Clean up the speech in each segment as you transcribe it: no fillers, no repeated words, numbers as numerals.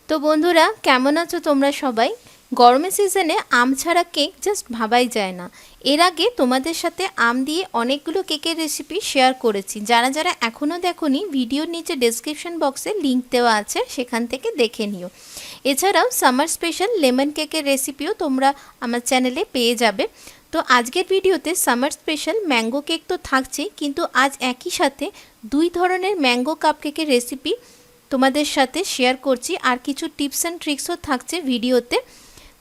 তো বন্ধুরা কেমন আছো তোমরা সবাই? গরমের সিজনে আম ছাড়া কেক জাস্ট ভাবাই যায় না। এর আগে তোমাদের সাথে আম দিয়ে অনেকগুলো কেকের রেসিপি শেয়ার করেছি। যারা যারা এখনও দেখোনি ভিডিওর নিচে ডেসক্রিপশন বক্সে লিংক দেওয়া আছে, সেখান থেকে দেখে নিও। এছাড়াও সামার স্পেশাল লেমন কেকের রেসিপিও তোমরা আমার চ্যানেলে পেয়ে যাবে। তো আজকের ভিডিওতে সামার স্পেশাল ম্যাঙ্গো কেক তো থাকছেই, কিন্তু আজ একই সাথে দুই ধরনের ম্যাঙ্গো কাপকেকের রেসিপি তোমাদের সাথে শেয়ার করছি, আর কিছু টিপস অ্যান্ড ট্রিক্সও থাকছে ভিডিওতে।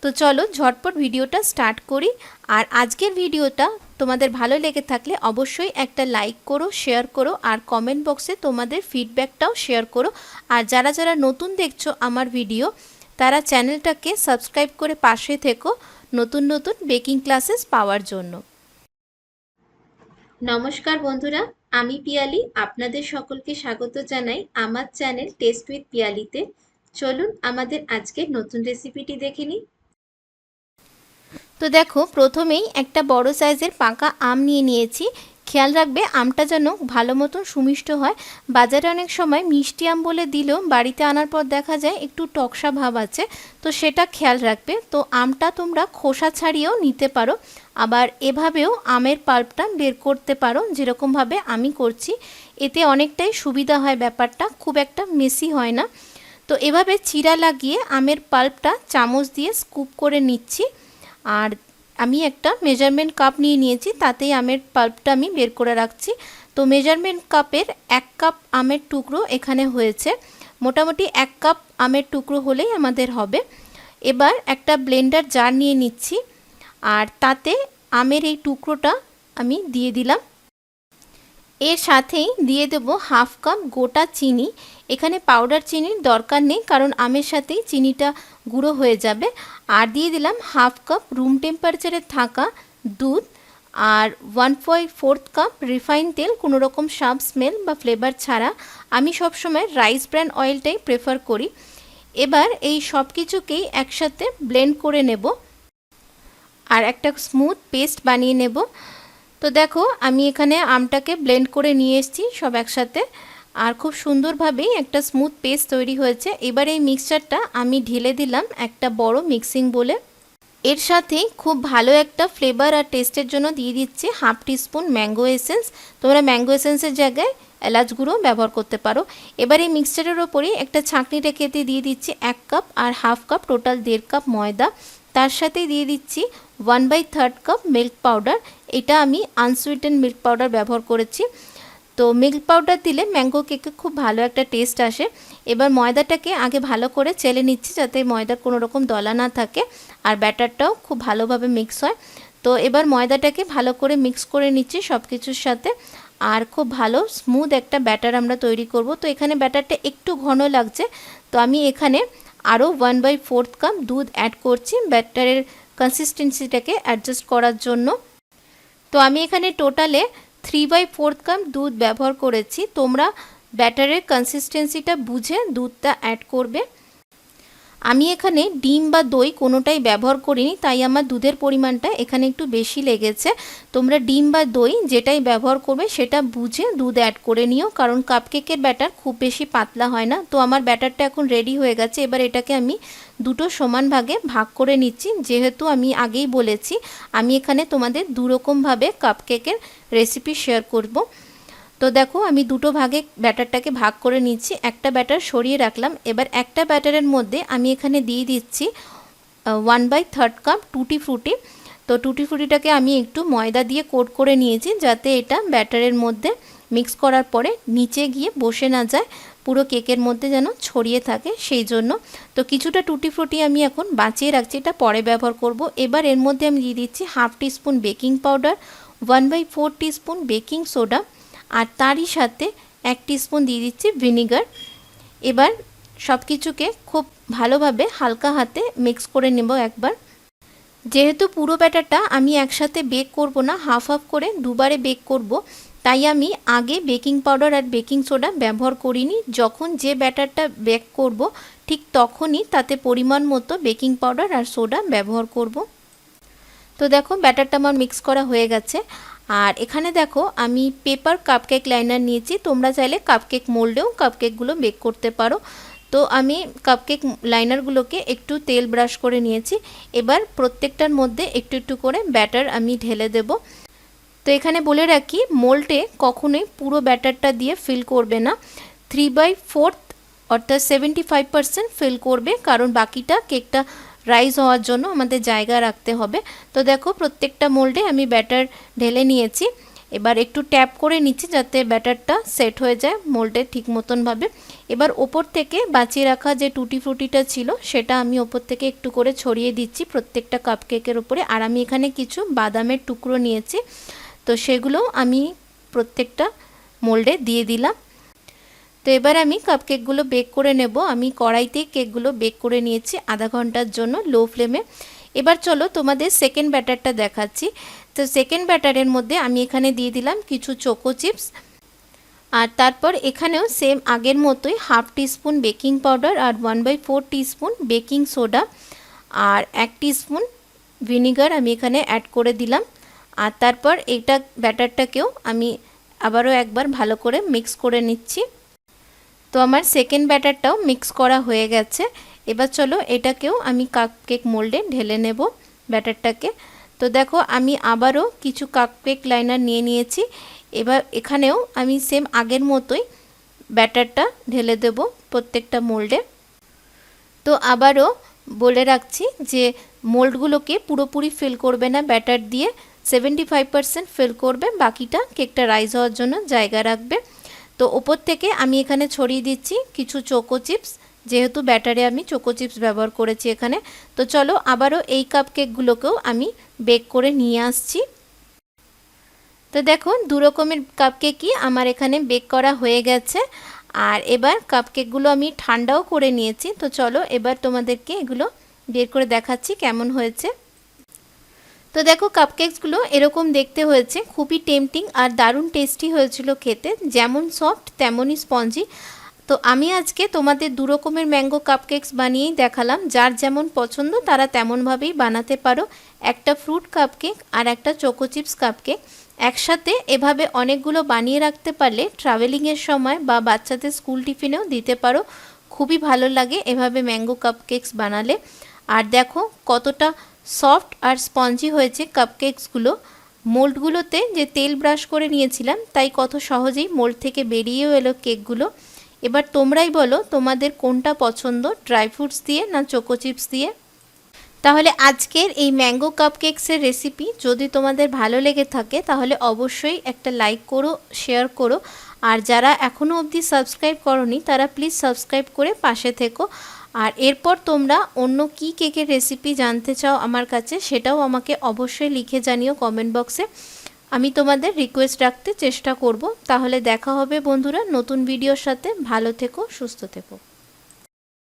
তো চলো ঝটপট ভিডিওটা স্টার্ট করি। আর আজকের ভিডিওটা তোমাদের ভালো লেগে থাকলে অবশ্যই একটা লাইক করো, শেয়ার করো, আর কমেন্ট বক্সে তোমাদের ফিডব্যাকটাও শেয়ার করো। আর যারা যারা নতুন দেখছো আমার ভিডিও, তারা চ্যানেলটাকে সাবস্ক্রাইব করে পাশে থেকো নতুন নতুন বেকিং ক্লাসেস পাওয়ার জন্য। নমস্কার বন্ধুরা, আমি পিয়ালি, আপনাদের সকলকে স্বাগত জানাই আমার চ্যানেল টেস্ট উইথ পিয়ালিতে। চলুন আমাদের আজকের নতুন রেসিপিটি দেখে নিই। তো দেখো, প্রথমেই একটা বড় সাইজের পাকা আম নিয়ে নিয়েছি। খেয়াল রাখবে আমটা যেন ভালো মতন সুমিষ্ট হয়। বাজারে অনেক সময় মিষ্টি আম বলে দিলেও বাড়িতে আনার পর দেখা যায় একটু টকসা ভাব আছে, তো সেটা খেয়াল রাখবে। তো আমটা তোমরা খোসা ছাড়িয়েও নিতে পারো, আবার এভাবেও আমের পাল্পটা বের করতে পারো, যেরকমভাবে আমি করছি। এতে অনেকটাই সুবিধা হয়, ব্যাপারটা খুব একটা মেসি হয় না। তো এভাবে চিরা লাগিয়ে আমের পাল্পটা চামচ দিয়ে স্কুপ করে নিচ্ছি। আর আমি একটা মেজারমেন্ট কাপ নিয়ে নিয়েছি, তাতেই আমের পাল্পটা আমি বের করে রাখছি। তো মেজারমেন্ট কাপের 1 কাপ আমের টুকরো এখানে হয়েছে। মোটামুটি 1 কাপ আমের টুকরো হলেই আমাদের হবে। এবার একটা ব্লেন্ডার জার নিয়ে নিচ্ছি, আর তাতে আমের এই টুকরোটা আমি দিয়ে দিলাম। এর সাথেই দিয়ে দেব হাফ কাপ গোটা চিনি। এখানে পাউডার চিনির দরকার নেই, কারণ আমের সাথেই চিনিটা গুঁড়ো হয়ে যাবে। আর দিয়ে দিলাম হাফ কাপ রুম টেম্পারেচারে থাকা দুধ, আর 1/4 কাপ রিফাইন তেল, কোনো রকম সাব স্মেল বা ফ্লেভার ছাড়া। আমি সবসময় রাইস ব্র্যান অয়েলটাই প্রেফার করি। এবার এই সব কিছুকেই একসাথে ব্লেন্ড করে নেব আর একটা স্মুথ পেস্ট বানিয়ে নেব। তো দেখো, আমি এখানে আমটাকে ব্লেন্ড করে নিয়ে এসেছি সব একসাথে, আর খুব সুন্দরভাবেই একটা স্মুথ পেস্ট তৈরি হয়েছে। এবার এই মিক্সচারটা আমি ঢেলে দিলাম একটা বড় মিক্সিং বোলে। এর সাথে খুব ভালো একটা ফ্লেভার আর টেস্টের জন্য দিয়ে দিচ্ছি হাফ টিস্পুন ম্যাঙ্গো এসেন্স। তোমরা ম্যাঙ্গো এসেন্সের জায়গায় এলাচ গুঁড়ো ব্যবহার করতে পারো। এবার এই মিক্সচারের ওপরেই একটা ছাঁকনি রেখে দিয়ে দিচ্ছি 1 কাপ আর হাফ কাপ, টোটাল 1.5 কাপ ময়দা। তার সাথে দিয়ে দিচ্ছি 1/3 কাপ মিল্ক পাউডার। এটা আমি আনসুইটেন মিল্ক পাউডার ব্যবহার করেছি। তো মিল্ক পাউডার দিলে ম্যাঙ্গো কেকে খুব ভালো একটা টেস্ট আসে। এবার ময়দাটাকে আগে ভালো করে চেলে নিচ্ছি, যাতে ময়দার কোনো রকম দলা না থাকে আর ব্যাটারটাও খুব ভালোভাবে মিক্স হয়। তো এবার ময়দাটাকে ভালো করে মিক্স করে নিচ্ছি সব কিছুর সাথে, আর খুব ভালো স্মুথ একটা ব্যাটার আমরা তৈরি করব। তো এখানে ব্যাটারটা একটু ঘন লাগছে, তো আমি এখানে আরও 1/4 কাপ দুধ অ্যাড করছি ব্যাটারের কনসিস্টেন্সিটাকে অ্যাডজাস্ট করার জন্য। তো আমি এখানে টোটালে 3/4 কাপ দুধ ব্যবহার করেছি। তোমরা ব্যাটারের কনসিস্টেন্সিটা বুঝে দুধটা অ্যাড করবে। আমি এখানে ডিম বা দই কোনোটাই ব্যবহার করিনি, তাই আমার দুধের পরিমাণটা এখানে একটু বেশি লেগেছে। তোমরা ডিম বা দই যেটাই ব্যবহার করবে সেটা বুঝে দুধ অ্যাড করে নিও, কারণ কাপকেকের ব্যাটার খুব বেশি পাতলা হয় না। তো আমার ব্যাটারটা এখন রেডি হয়ে গেছে। এবার এটাকে আমি দুটো সমান ভাগে ভাগ করে নিচ্ছি। যেহেতু আমি আগেই বলেছি আমি এখানে তোমাদের দুরকমভাবে কাপকেকের রেসিপি শেয়ার করব। তো দেখো, আমি দুটো ভাগে ব্যাটারটাকে ভাগ করে নিচ্ছি। একটা ব্যাটার সরিয়ে রাখলাম। এবার একটা ব্যাটারের মধ্যে আমি এখানে দিয়ে দিচ্ছি 1/3 কাপ টুটি ফ্রুটি। তো টুটি ফ্রুটিটাকে আমি একটু ময়দা দিয়ে কোট করে নিয়েছি, যাতে এটা ব্যাটারের মধ্যে মিক্স করার পরে নিচে গিয়ে বসে না যায়, পুরো কেকের মধ্যে যেন ছড়িয়ে থাকে সেই জন্য। তো কিছুটা টুটি ফ্রুটি আমি এখন বাঁচিয়ে রাখছি, এটা পরে ব্যবহার করব। এবার এর মধ্যে আমি দিয়ে দিচ্ছি half teaspoon baking powder, 1/4 teaspoon baking soda, আর তারই সাথে 1 টিস্পুন দিয়ে দিচ্ছি ভিনিগার। এবার সব কিছুকে খুব ভালোভাবে হালকা হাতে মিক্স করে নেব একবার। যেহেতু পুরো ব্যাটারটা আমি একসাথে বেক করব না, হাফ হাফ করে দুবারে বেক করব, তাই আমি আগে বেকিং পাউডার আর বেকিং সোডা ব্যবহার করিনি। যখন যে ব্যাটারটা বেক করব ঠিক তখনই তাতে পরিমাণ মতো বেকিং পাউডার আর সোডা ব্যবহার করব। তো দেখো, ব্যাটারটা আমার মিক্স করা হয়ে গেছে। আর এখানে দেখো, আমি পেপার কাপকেক লাইনার নিয়েছি। তোমরা চাইলে কাপকেক মোল্ডেও কাপকেকগুলো বেক করতে পারো। তো আমি কাপকেক লাইনারগুলোকে একটু তেল ব্রাশ করে নিয়েছি। এবার প্রত্যেকটার মধ্যে একটু একটু করে ব্যাটার আমি ঢেলে দেব। তো এখানে বলে রাখি, মোল্ডে কখনোই পুরো ব্যাটারটা দিয়ে ফিল করবে না, 3/4 অর্থাৎ 75% ফিল করবে, কারণ বাকিটা কেকটা রাইজ হওয়ার জন্য আমাদের জায়গা রাখতে হবে। তো দেখো প্রত্যেকটা মোল্ডে আমি ব্যাটার ঢেলে নিয়েছি। এবার একটু ট্যাপ করে নিচ্ছি যাতে ব্যাটারটা সেট হয়ে যায় মোল্ডে ঠিক মতনভাবে। এবার ওপর থেকে বাঁচিয়ে রাখা যে টুটি ফ্রুটিটা ছিল সেটা আমি ওপর থেকে একটু করে ছড়িয়ে দিচ্ছি প্রত্যেকটা কাপকেকের উপরে। আর আমি এখানে কিছু বাদামের টুকরো নিয়েছি, তো সেগুলো আমি প্রত্যেকটা মোল্ডে দিয়ে দিলাম। তো এবার আমি কাপকেকগুলো বেক করে নেব। আমি কড়াইতে কেকগুলো বেক করে নিয়েছি আধা ঘন্টার জন্য লো ফ্লেমে। এবার চলো তোমাদের সেকেন্ড ব্যাটারটা দেখাচ্ছি। তো সেকেন্ড ব্যাটারের মধ্যে আমি এখানে দিয়ে দিলাম কিছু চোকো চিপস, আর তারপর এখানেও সেম আগের মতোই 1/2 টিস্পুন বেকিং পাউডার আর 1/4 টিস্পুন বেকিং সোডা আর 1 টিস্পুন ভিনিগার আমি এখানে অ্যাড করে দিলাম। আর তারপর এইটা ব্যাটারটাকেও আমি আবারও একবার ভালো করে মিক্স করে নিচ্ছি। তো আমার সেকেন্ড ব্যাটারটাও মিক্স করা হয়ে গেছে। এবার চলো এটাকেও আমি কাপকেক মোল্ডে ঢেলে নেব ব্যাটারটাকে। তো দেখো আমি আবারও কিছু কাপকেক লাইনার নিয়ে নিয়েছি। এবার এখানেও আমি সেম আগের মতোই ব্যাটারটা ঢেলে দেব প্রত্যেকটা মোল্ডে। তো আবারও বলে রাখছি যে মোল্ডগুলোকে পুরোপুরি ফিল করবে না ব্যাটার দিয়ে, 75% ফিল করবে, বাকিটা কেকটা রাইজ হওয়ার জন্য জায়গা রাখবে। তো ওপর থেকে আমি এখানে ছড়িয়ে দিচ্ছি কিছু চোকো চিপস, যেহেতু ব্যাটারে আমি চোকো চিপস ব্যবহার করেছি এখানে। তো চলো আবারও এই কাপকেকগুলোকেও আমি বেক করে নিয়ে আসছি। তো দেখো দু রকমের কাপকেকই আমার এখানে বেক করা হয়ে গেছে। আর এবার কাপকেকগুলো আমি ঠান্ডাও করে নিয়েছি। তো চলো এবার তোমাদেরকে এগুলো বের করে দেখাচ্ছি কেমন হয়েছে। তো দেখো কাপকেকসগুলো এরকম দেখতে হয়েছে, খুবই টেম্পটিং আর দারুণ টেস্টি হয়েছিল খেতে, যেমন সফট তেমনই স্পঞ্জি। তো আমি আজকে তোমাদের দু রকমের ম্যাঙ্গো কাপকেকস বানিয়েই দেখালাম, যার যেমন পছন্দ তারা তেমনভাবেই বানাতে পারো। একটা ফ্রুট কাপকেক আর একটা চোকো চিপস কাপকেক একসাথে এভাবে অনেকগুলো বানিয়ে রাখতে পারলে ট্রাভেলিংয়ের সময় বা বাচ্চাদের স্কুল টিফিনেও দিতে পারো। খুবই ভালো লাগে এভাবে ম্যাঙ্গো কাপকেকস বানালে। আর দেখো কতটা সফট আর স্পঞ্জি হয়েছে কাপকেকসগুলো। মোল্ডগুলোতে যে তেল ব্রাশ করে নিয়েছিলাম তাই কত সহজেই মোল্ড থেকে বেরিয়েও এলো কেকগুলো। এবার তোমরাই বলো তোমাদের কোনটা পছন্দ, ড্রাই ফ্রুটস দিয়ে না চোকো চিপস দিয়ে। তাহলে আজকের এই ম্যাঙ্গো কাপকেকসের রেসিপি যদি তোমাদের ভালো লেগে থাকে তাহলে অবশ্যই একটা লাইক করো, শেয়ার করো। আর যারা এখনও অবধি সাবস্ক্রাইব করোনি তারা প্লিজ সাবস্ক্রাইব করে পাশে থেকো। আর এরপর তোমরা অন্য কী কেকের রেসিপি জানতে চাও আমার কাছে সেটাও আমাকে অবশ্যই লিখে জানিও কমেন্ট বক্সে। আমি তোমাদের রিকোয়েস্ট রাখতে চেষ্টা করব। তাহলে দেখা হবে বন্ধুরা নতুন ভিডিওর সাথে। ভালো থেকো, সুস্থ থেকো।